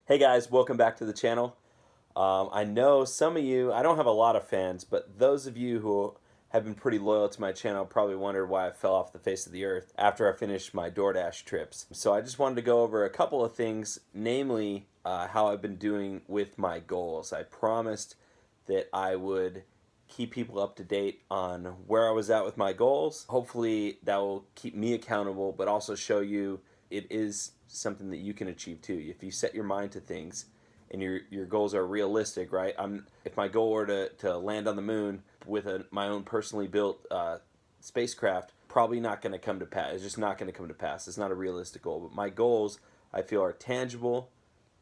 Hey guys, welcome back to the channel. I know some of you, I don't have a lot of fans, but those of you who have been pretty loyal to my channel probably wondered why I fell off the face of the earth after I finished my DoorDash trips. So I just wanted to go over a couple of things, namely how I've been doing with my goals. I promised that I would keep people up to date on where I was at with my goals. Hopefully that will keep me accountable, but also show you it is something that you can achieve too. If you set your mind to things and your goals are realistic, right? If my goal were to land on the moon with my own personally built spacecraft, probably not going to come to pass. It's just not going to come to pass. It's not a realistic goal. But my goals, I feel, are tangible,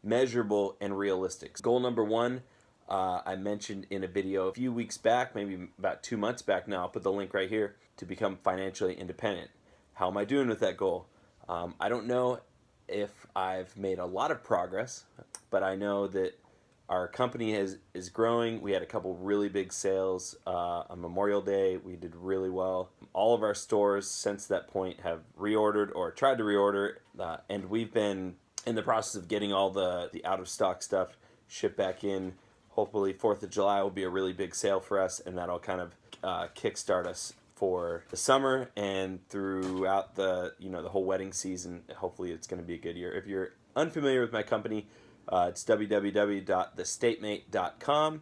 measurable, and realistic. Goal number one, I mentioned in a video a few weeks back, maybe about 2 months back now. I'll put the link right here, to become financially independent. How am I doing with that goal? I don't know if I've made a lot of progress, but I know that our company is growing. We had a couple really big sales on Memorial Day. We did really well. All of our stores since that point have reordered or tried to reorder, and we've been in the process of getting all the out-of-stock stuff shipped back in. Hopefully 4th of July will be a really big sale for us, and that'll kind of kickstart us for the summer and throughout the whole wedding season. Hopefully it's going to be a good year. If you're unfamiliar with my company, it's www.thestatemate.com.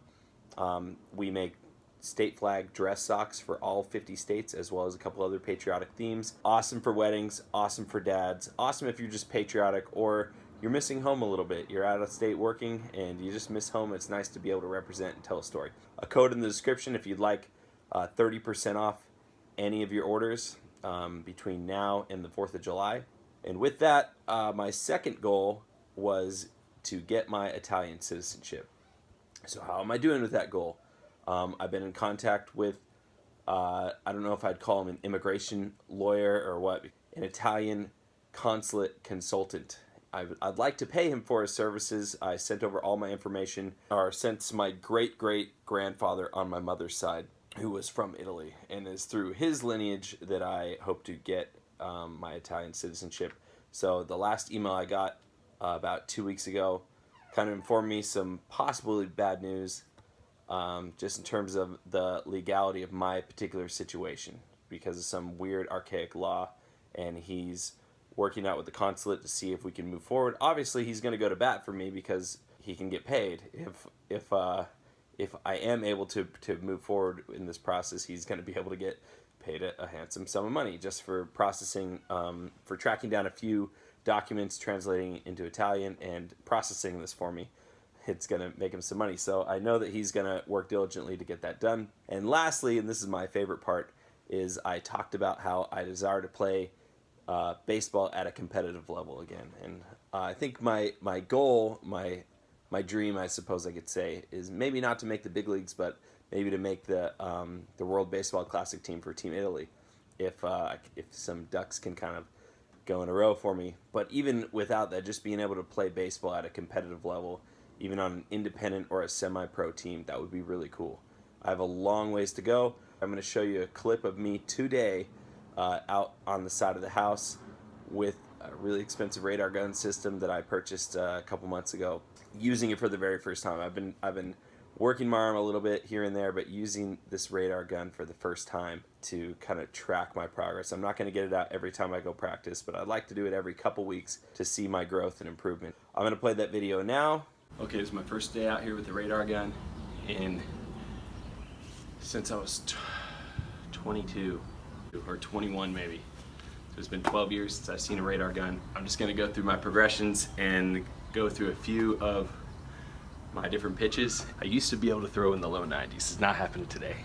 We make state flag dress socks for all 50 states, as well as a couple other patriotic themes. Awesome for weddings, awesome for dads, awesome if you're just patriotic or you're missing home a little bit. You're out of state working and you just miss home. It's nice to be able to represent and tell a story. A code in the description if you'd like 30% off any of your orders between now and the 4th of July. And with that, my second goal was to get my Italian citizenship. So how am I doing with that goal? I've been in contact with, I don't know if I'd call him an immigration lawyer or what, an Italian consulate consultant. I'd like to pay him for his services. I sent over all my information, or since my great-great-grandfather on my mother's side, who was from Italy, and is through his lineage that I hope to get my Italian citizenship. So the last email I got about 2 weeks ago kind of informed me some possibly bad news, just in terms of the legality of my particular situation because of some weird archaic law, and he's working out with the consulate to see if we can move forward. Obviously he's going to go to bat for me because he can get paid. If I am able to move forward in this process, he's going to be able to get paid a handsome sum of money just for processing, for tracking down a few documents, translating into Italian, and processing this for me. It's going to make him some money. So I know that he's going to work diligently to get that done. And lastly, and this is my favorite part, is I talked about how I desire to play baseball at a competitive level again. And I think my goal, my dream, I suppose I could say, is maybe not to make the big leagues, but maybe to make the World Baseball Classic team for Team Italy, if some ducks can kind of go in a row for me. But even without that, just being able to play baseball at a competitive level, even on an independent or a semi-pro team, that would be really cool. I have a long ways to go. I'm going to show you a clip of me today out on the side of the house with a really expensive radar gun system that I purchased a couple months ago, using it for the very first time. I've been working my arm a little bit here and there, but using this radar gun for the first time to kind of track my progress. I'm not going to get it out every time I go practice, but I'd like to do it every couple weeks to see my growth and improvement. I'm going to play that video now. Okay, this is my first day out here with the radar gun, and since I was 22 or 21 maybe. So it's been 12 years since I've seen a radar gun. I'm just going to go through my progressions and go through a few of my different pitches. I used to be able to throw in the low 90s. It's not happening today.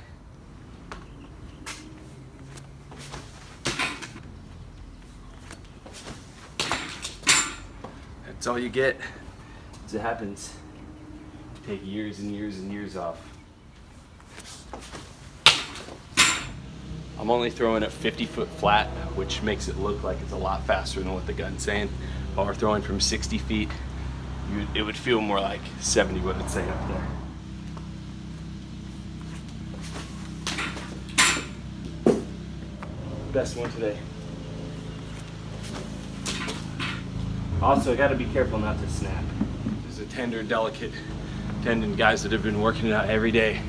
That's all you get. As it happens, take years and years and years off. I'm only throwing at 50-foot flat, which makes it look like it's a lot faster than what the gun's saying. If I were throwing from 60 feet, it would feel more like 70, what it'd say up there. Best one today. Also, I gotta be careful not to snap. tender, delicate tendon guys that have been working it out every day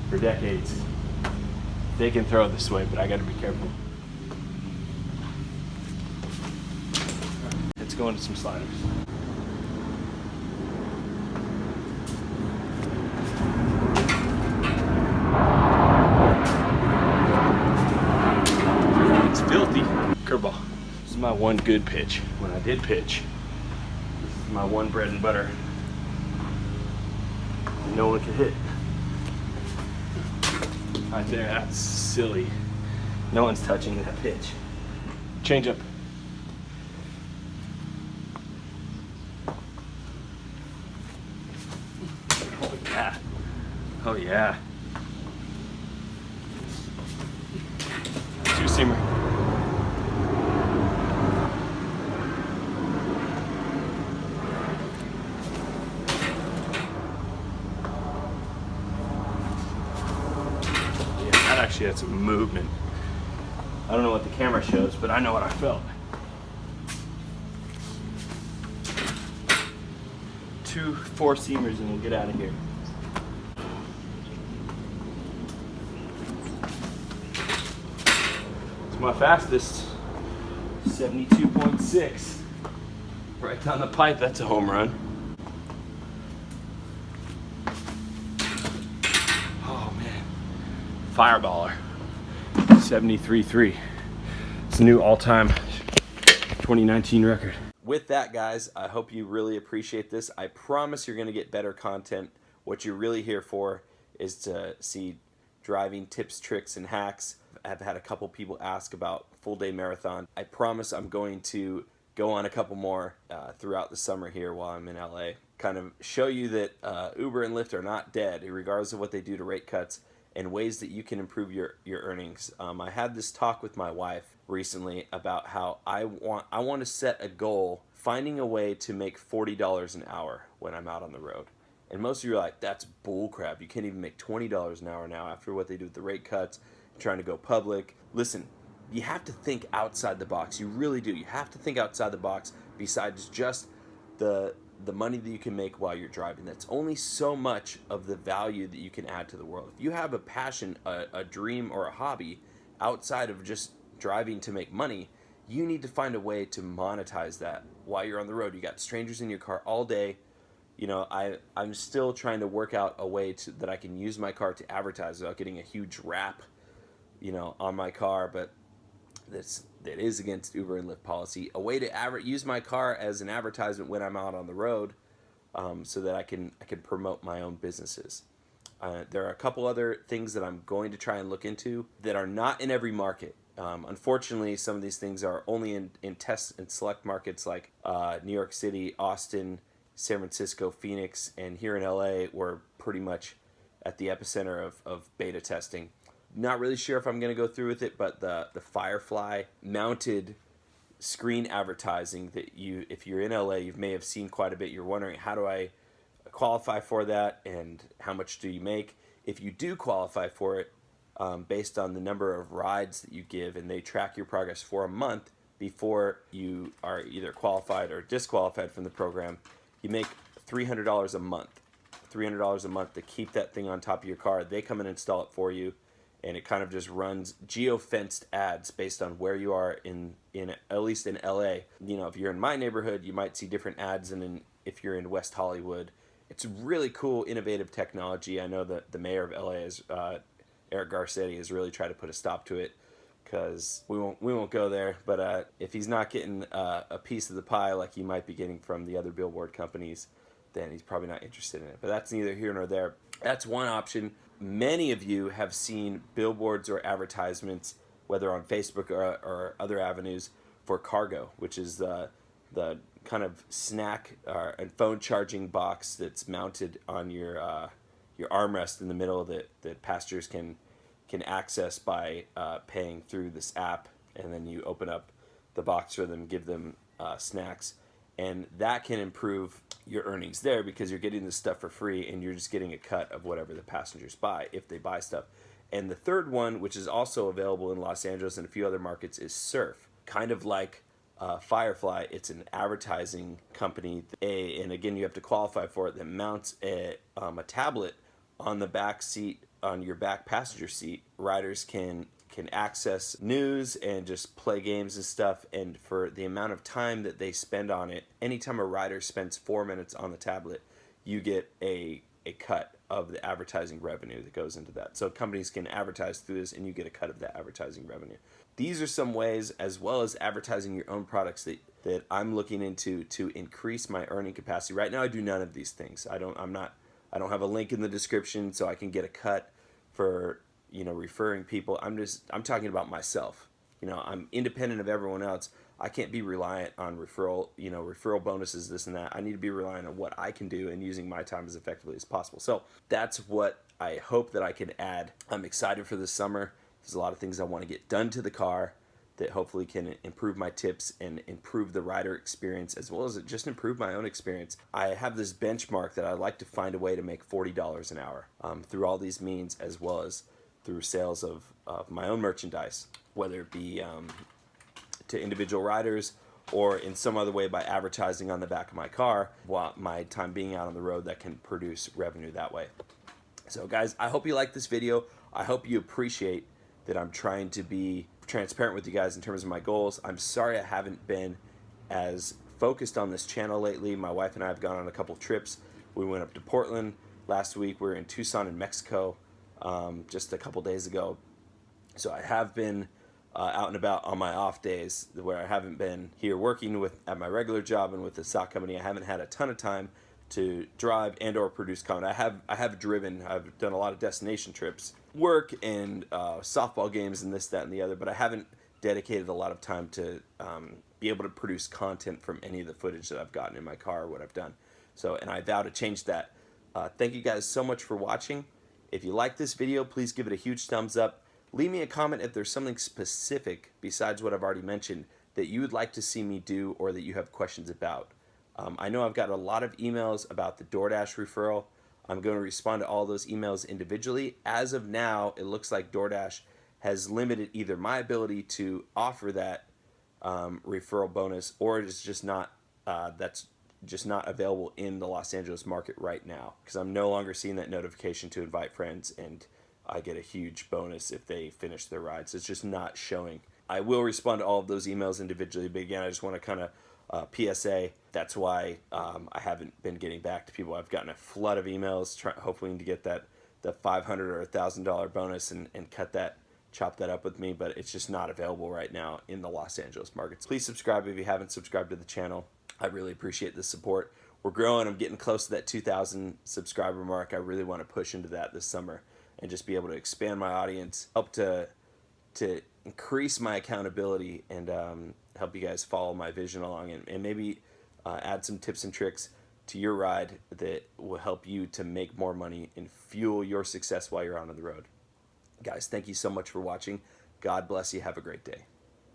for decades. They can throw this way, but I gotta be careful. Let's go into some sliders. It's filthy. Curveball. This is my one good pitch. When I did pitch, this is my one bread and butter. No one can hit. Right there, that's silly. No one's touching that pitch. Change up. Oh yeah. Oh yeah. Two-seamer. Actually had some movement. I don't know what the camera shows, but I know what I felt. 2 4-seamers and we'll get out of here. It's my fastest, 72.6. Right down the pipe, that's a home run. Fireballer, 73.3. It's a new all-time 2019 record. With that, guys, I hope you really appreciate this. I promise you're going to get better content. What you're really here for is to see driving tips, tricks, and hacks. I've had a couple people ask about full-day marathon. I promise I'm going to go on a couple more throughout the summer here while I'm in LA. Kind of show you that Uber and Lyft are not dead, regardless of what they do to rate cuts, and ways that you can improve your earnings. I had this talk with my wife recently about how I want to set a goal, finding a way to make $40 an hour when I'm out on the road. And most of you are like, that's bullcrap. You can't even make $20 an hour now after what they do with the rate cuts, trying to go public. Listen, you have to think outside the box. You really do. You have to think outside the box besides just the money that you can make while you're driving. That's only so much of the value that you can add to the world. If you have a passion, a dream, or a hobby outside of just driving to make money, you need to find a way to monetize that while you're on the road. You got strangers in your car all day. You know, I'm still trying to work out a way that I can use my car to advertise without getting a huge wrap, you know, on my car, but that is against Uber and Lyft policy. A way to use my car as an advertisement when I'm out on the road, so that I can promote my own businesses. There are a couple other things that I'm going to try and look into that are not in every market. Unfortunately, some of these things are only in test and select markets like New York City, Austin, San Francisco, Phoenix, and here in LA, we're pretty much at the epicenter of beta testing. Not really sure if I'm going to go through with it, but the Firefly mounted screen advertising that if you're in LA, you may have seen quite a bit. You're wondering, how do I qualify for that, and how much do you make? If you do qualify for it, based on the number of rides that you give, and they track your progress for a month before you are either qualified or disqualified from the program, you make $300 a month. $300 a month to keep that thing on top of your car. They come and install it for you. And it kind of just runs geo-fenced ads based on where you are in at least in LA. You know, if you're in my neighborhood, you might see different ads than if you're in West Hollywood. It's really cool, innovative technology. I know that the mayor of LA is Eric Garcetti has really tried to put a stop to it, because we won't go there. But if he's not getting a piece of the pie like he might be getting from the other billboard companies, then he's probably not interested in it. But that's neither here nor there. That's one option. Many of you have seen billboards or advertisements, whether on Facebook or other avenues, for Cargo, which is the kind of snack and phone charging box that's mounted on your armrest in the middle that passengers can access by paying through this app, and then you open up the box for them, give them snacks. And that can improve your earnings there, because you're getting this stuff for free and you're just getting a cut of whatever the passengers buy, if they buy stuff. And the third one, which is also available in Los Angeles and a few other markets, is Surf. Kind of like Firefly, it's an advertising company, and again, you have to qualify for it, that mounts a tablet on the back seat, on your back passenger seat. Riders can access news and just play games and stuff, and for the amount of time that they spend on it, anytime a rider spends 4 minutes on the tablet, you get a cut of the advertising revenue that goes into that. So companies can advertise through this, and you get a cut of that advertising revenue. These are some ways, as well as advertising your own products, that I'm looking into to increase my earning capacity. Right now, I do none of these things. I don't have a link in the description so I can get a cut for, referring people. I'm talking about myself. I'm independent of everyone else. I can't be reliant on referral bonuses, this and that. I need to be reliant on what I can do and using my time as effectively as possible. So that's what I hope that I can add. I'm excited for this summer. There's a lot of things I want to get done to the car that hopefully can improve my tips and improve the rider experience, as well as just improve my own experience. I have this benchmark that I'd like to find a way to make $40 an hour through all these means, as well as through sales of my own merchandise, whether it be to individual riders or in some other way by advertising on the back of my car while my time being out on the road, that can produce revenue that way. So guys, I hope you like this video. I hope you appreciate that I'm trying to be transparent with you guys in terms of my goals. I'm sorry I haven't been as focused on this channel lately. My wife and I have gone on a couple trips. We went up to Portland last week. We were in Tucson in Mexico just a couple days ago. So I have been out and about on my off days, where I haven't been here working at my regular job and with the stock company. I haven't had a ton of time to drive and or produce content. I have driven. I've done a lot of destination trips, work and softball games and this, that, and the other, but I haven't dedicated a lot of time to be able to produce content from any of the footage that I've gotten in my car or what I've done. So, and I vow to change that. Thank you guys so much for watching. If you like this video, please give it a huge thumbs up. Leave me a comment if there's something specific besides what I've already mentioned that you would like to see me do or that you have questions about. I know I've got a lot of emails about the DoorDash referral. I'm going to respond to all those emails individually. As of now, it looks like DoorDash has limited either my ability to offer that referral bonus, or it's just not that's just not available in the Los Angeles market right now, because I'm no longer seeing that notification to invite friends and I get a huge bonus if they finish their rides. It's just not showing. I will respond to all of those emails individually, but again, I just want to kind of PSA. That's why I haven't been getting back to people. I've gotten a flood of emails hoping to get the $500 or $1,000 bonus and chop that up with me, but it's just not available right now in the Los Angeles markets. Please subscribe if you haven't subscribed to the channel. I really appreciate the support. We're growing. I'm getting close to that 2,000 subscriber mark. I really want to push into that this summer and just be able to expand my audience, help to increase my accountability, and help you guys follow my vision along, and maybe add some tips and tricks to your ride that will help you to make more money and fuel your success while you're out on the road. Guys, thank you so much for watching. God bless you. Have a great day.